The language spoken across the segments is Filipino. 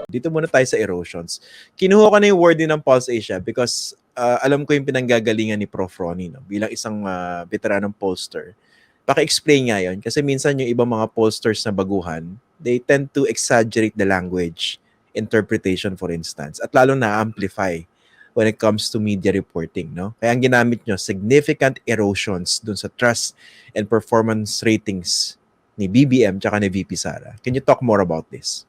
Dito muna tayo sa erosions. Kinuha ko na yung wording ng Pulse Asia because alam ko yung pinanggagalingan ni Prof. Ronnie, no? Bilang isang veteranong pollster. Paki-explain nga yun kasi minsan yung ibang mga pollsters na baguhan, they tend to exaggerate the language interpretation, for instance, at lalo na-amplify when it comes to media reporting, no? Kaya ang ginamit nyo, significant erosions dun sa trust and performance ratings ni BBM tsaka ni VP Sara. Can you talk more about this?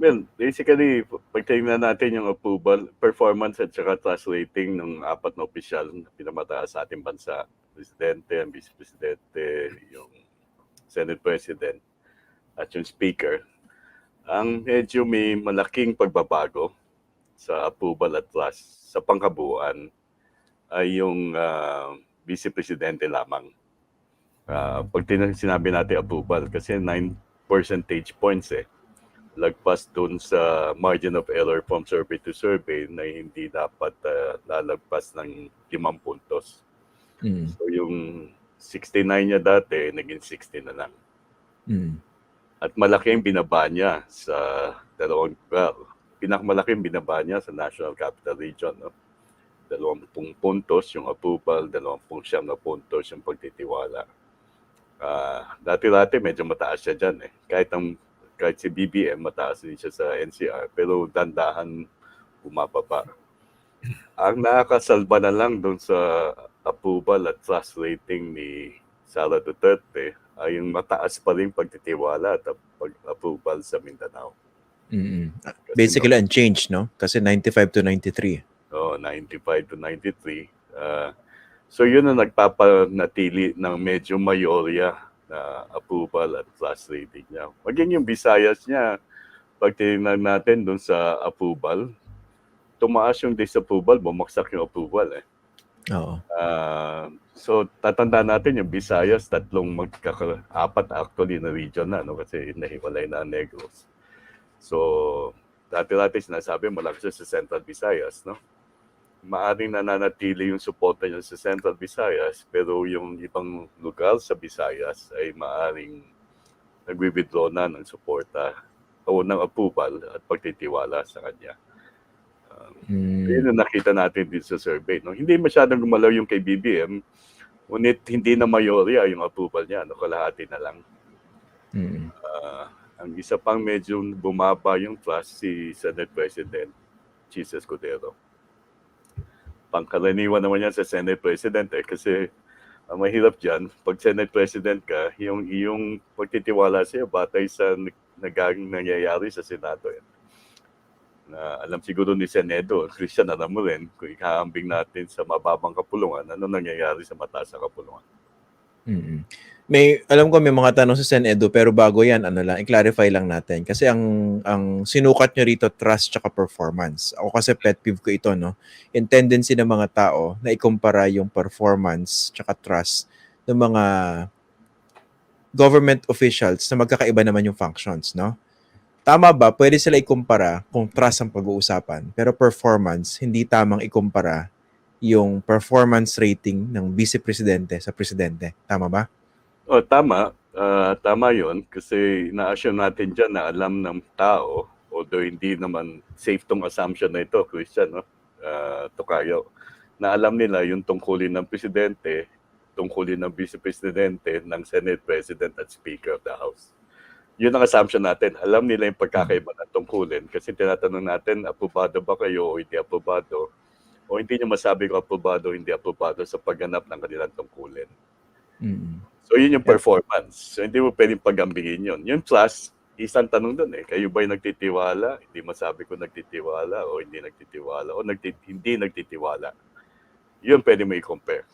Well, basically, pagtingnan natin yung approval, performance at saka trust rating ng apat na opisyal na pinamataas sa ating bansa, Presidente, ang Vice Presidente, yung Senate President, at yung Speaker, ang medyo may malaking pagbabago sa approval at trust sa pangkabuuan ay yung Vice Presidente lamang. Pag sinabi natin approval, kasi 9 percentage points lagpas dun sa margin of error from survey to survey na hindi dapat lalagpas ng 5 puntos. So yung 69 niya dati, naging 60 na lang. At malaking binaba niya sa pinakamalaking binaba niya sa National Capital Region. No? 20 puntos yung approval, 29 na puntos yung pagtitiwala. Dati-dati medyo mataas siya dyan kahit si BBM, mataas din siya sa NCR, pero dandahan bumababa. Ang nakakasalba na lang doon sa approval at trust rating ni Sara Duterte ay yung mataas pa rin pagtitiwala at pag-approval sa Mindanao. Basically unchanged, no? Kasi 95 to 93. 95 to 93. So yun ang nagpapanatili ng medyo mayorya na approval at trust rating niya. Maging yung Visayas niya, pag tinignan natin doon sa approval, tumaas yung disapproval, bumagsak yung approval. Oo. So tatandaan natin yung Visayas, apat actually na region na, no? Kasi nahiwalay na Negros. So dati-dati sinasabi malaki siya sa Central Visayas, no? Maaring nananatili yung suporta niya sa Central Visayas, pero yung ibang lugar sa Visayas ay maaring nagwi-withdraw na ng suporta o ng approval at pagtitiwala sa kanya. Yun ang nakita natin din sa survey. No? Hindi masyadong gumalaw yung kay BBM, ngunit hindi na mayorya yung approval niya. No? Kalahati na lang. Ang isa pang medyo bumaba yung trust si Senate President Chis Escudero. Pangkaraniwan naman yan sa Senate President kasi mahirap dyan. Pag Senate President ka, yung iyong pagtitiwala siya batay sa nangyayari sa Senado. Na alam siguro ni Senedo, Christian, alam mo rin, kung ikahambing natin sa mababang kapulungan, ano nangyayari sa mataas na kapulungan. Alam ko may mga tanong sa Senedo, pero bago yan, i-clarify lang natin. Kasi ang sinukat nyo rito, trust tsaka performance. Ako kasi pet peeve ko ito, no? Yung tendency ng mga tao na ikumpara yung performance tsaka trust ng mga government officials na magkakaiba naman yung functions, no? Tama ba? Pwede sila ikumpara kung trust ang pag-uusapan, pero performance, hindi tamang ikumpara yung performance rating ng vice-presidente sa presidente. Tama ba? Tama. Tama yun kasi na-assume natin dyan na alam ng tao, although hindi naman safe tong assumption na ito, Christian, no? Tokayo, na alam nila yung tungkulin ng presidente, tungkulin ng vice-presidente, ng Senate President at Speaker of the House. Yun ang assumption natin. Alam nila yung pagkakaiba ng tungkulin kasi tinatanong natin, aprobado ba kayo o hindi aprobado? O hindi nyo masabi kung aprobado o hindi aprobado sa pagganap ng kanilang tungkulin. So yun yung performance. So hindi mo pwedeng pagambingin yun. Yung trust, isang tanong doon kayo ba'y nagtitiwala? Hindi masabi kung nagtitiwala o hindi nagtitiwala o hindi nagtitiwala. Yun pwede mo i-compare.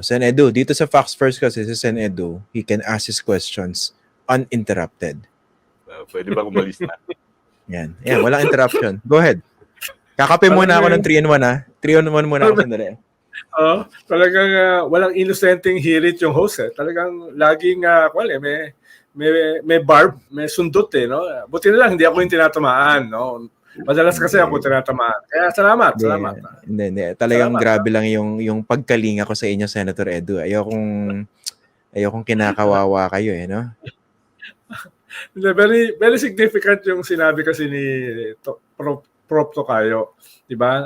Senedo, dito sa Facts First kasi si Senedo, he can ask his questions uninterrupted. Pwede ba umalis na? Yan, walang interruption. Go ahead. Kakape muna ako ng 3-in-1 ha. 3-in-1 muna ako sandali. Talagang walang inosenteng hirit yung host Talagang laging may barb, may sundot no. Buti na lang hindi ako yung tinatamaan, no. Madalas kasi ako tinatamaan. Kaya salamat. Hindi. Talagang grabe lang yung pagkalinga ko sa inyo, Senator Edu. Ayokong kinakawawa kayo no. Very, very significant yung sinabi kasi ni Prof. Tocayo. Diba?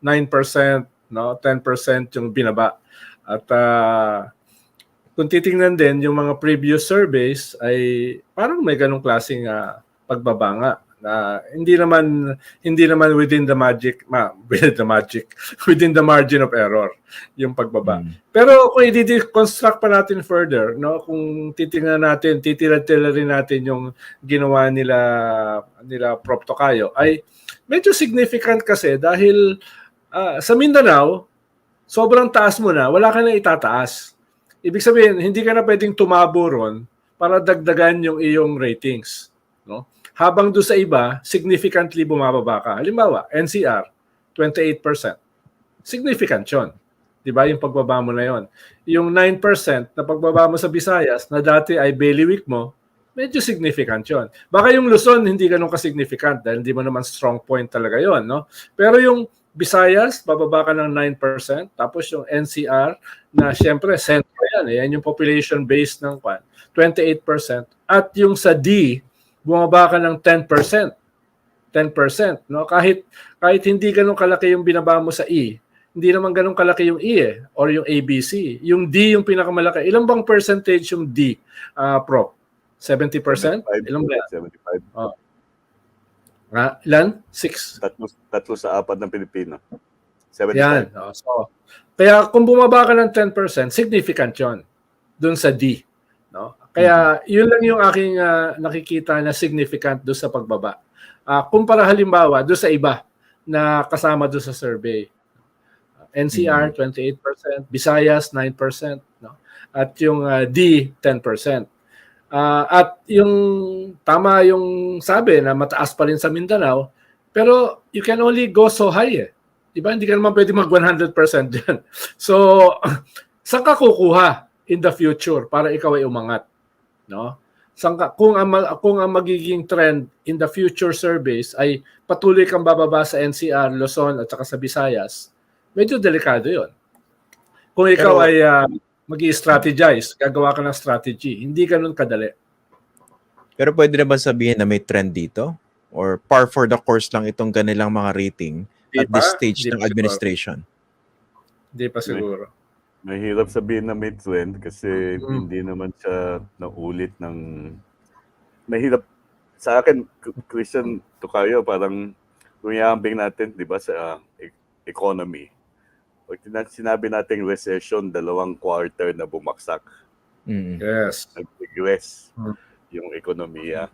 9%, no? 10% yung binaba. At kung titingnan din yung mga previous surveys ay parang may ganong klaseng pagbaba nga na hindi naman within the within the margin of error yung pagbaba. Pero kung i-deconstruct pa natin further, no, kung titingnan natin, titirad-tirarin natin yung ginawa nila Prof. Tocayo, ay medyo significant kasi dahil sa Mindanao, sobrang taas mo na, wala ka na itataas. Ibig sabihin, hindi ka na pwedeng tumabo ron para dagdagan yung iyong ratings, no? Habang doon sa iba, significantly bumababa ka. Halimbawa, NCR, 28%. Significant yun. Diba? Yung pagbaba mo na yon. Yung 9% na pagbaba mo sa Visayas, na dati ay bailiwick mo, medyo significant yun. Baka yung Luzon, hindi ganun ka-significant dahil hindi mo naman strong point talaga yon, no? Pero yung Visayas, bababa ka ng 9%. Tapos yung NCR, na siyempre, sentro yan. Yan yung population base ng 28%. At yung sa D, bumaba ka ng 10%. 10%, no? Kahit hindi ganun kalaki yung binaba mo sa E, hindi naman ganun kalaki yung E or yung ABC. Yung D yung pinakamalaki. Ilan bang percentage yung D, Prof? 70%? 75. Ilan ba yan? 75. Oh. Ilan? 6? Tatlo sa apat ng Pilipino. 75. Yan. So, kaya kung bumaba ka ng 10%, significant yon dun sa D. No? Kaya yun lang yung aking nakikita na significant doon sa pagbaba. Kumpara halimbawa doon sa iba na kasama doon sa survey. NCR 28%, Visayas 9%, no? At yung D 10%. At yung tama yung sabi na mataas pa rin sa Mindanao, pero you can only go so high eh. Diba? Hindi ka naman pwede mag 100% dyan. So, saan ka kukuha in the future para ikaw ay umangat? No? Kung ang magiging trend in the future surveys ay patuloy kang bababa sa NCR, Luzon at saka sa Visayas, medyo delikado yon. Kung ikaw ay mag-i-strategize, gagawa ka ng strategy, hindi ganun kadali. Pero pwede na ba sabihin na may trend dito? Or par for the course lang itong kanilang mga rating at this stage ng administration? Hindi pa siguro. Mahirap sabihin na may trend kasi hindi naman siya naulit ng... Mahirap. Sa akin, Christian Tocayo, parang kung iambing natin, di ba, sa economy. Pag sinabi natin recession, 2 quarter na bumagsak. Yes. Nag-regress yung ekonomiya.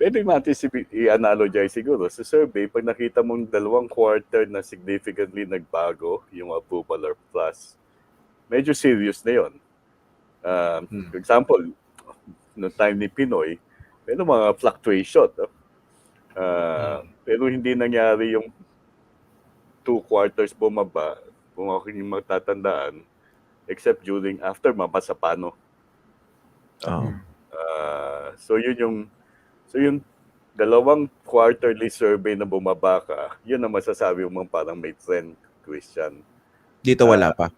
Pwede natin i-analogize siguro sa survey, pag nakita mong 2 quarter na significantly nagbago yung approval or plus, medyo serious na yun. For example, no time ni Pinoy, may mga fluctuation. Pero hindi nangyari yung 2 quarters bumaba, kung ako yung magtatandaan, except after Mapasapano. So yun yung 2 quarterly survey na bumaba ka, yun ang masasabi mo parang may trend, Christian. Dito wala pa.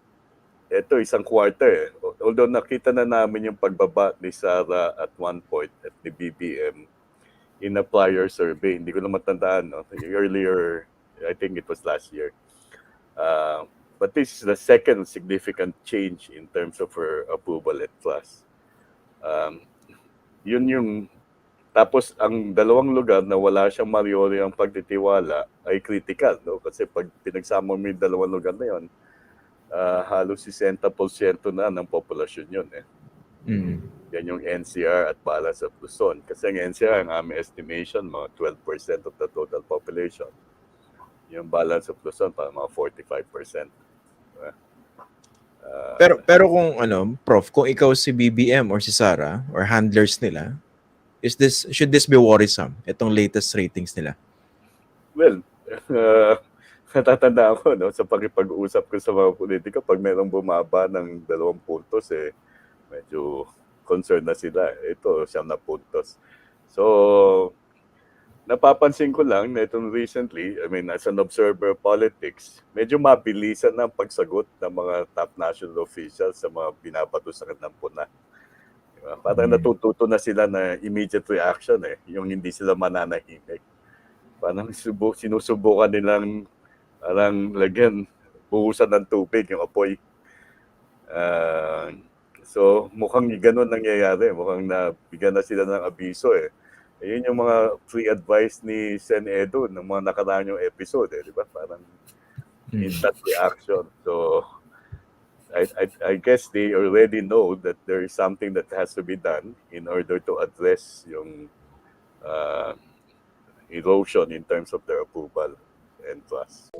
Ito, 1 quarter. Although nakita na namin yung pagbaba ni Sara at one point at ni BBM in a prior survey. Hindi ko na matandaan. No? Earlier, I think it was last year. But this is the second significant change in terms of her approval at plus. Yun yung... Tapos, ang 2 lugar na wala siyang mariori ang pagtitiwala ay critical. No? Kasi pag pinagsama mo yung 2 lugar na yun, halos 60% na ng populasyon yun. Yan yung NCR at Balas of Luzon. Kasi ang NCR, ang aming estimation, mga 12% of the total population. Yung Balance of Luzon, para mga 45%. Pero kung Prof, kung ikaw si BBM or si Sara or handlers nila, should this be worrisome, itong latest ratings nila? Well, natatandaan ko, no, sa pakipag-uusap ko sa mga politika, pag mayroong bumaba ng 2 puntos, medyo concerned na sila. Ito, 9 puntos. So, napapansin ko lang na itong recently, as an observer politics, medyo mabilisan ang pagsagot ng mga top national officials sa mga binabato sa kanilang puna. Parang natututo na sila na immediate reaction yung hindi sila mananahimik. Parang sinusubukan nilang parang lagyan, buhusan ng tubig yung apoy. So mukhang ganun nangyayari, mukhang nabigyan na sila ng abiso Ayun yung mga free advice ni Sen Edo ng mga nakaraan yung episode di ba? Parang instant reaction. So I guess they already know that there is something that has to be done in order to address yung erosion in terms of their approval and trust.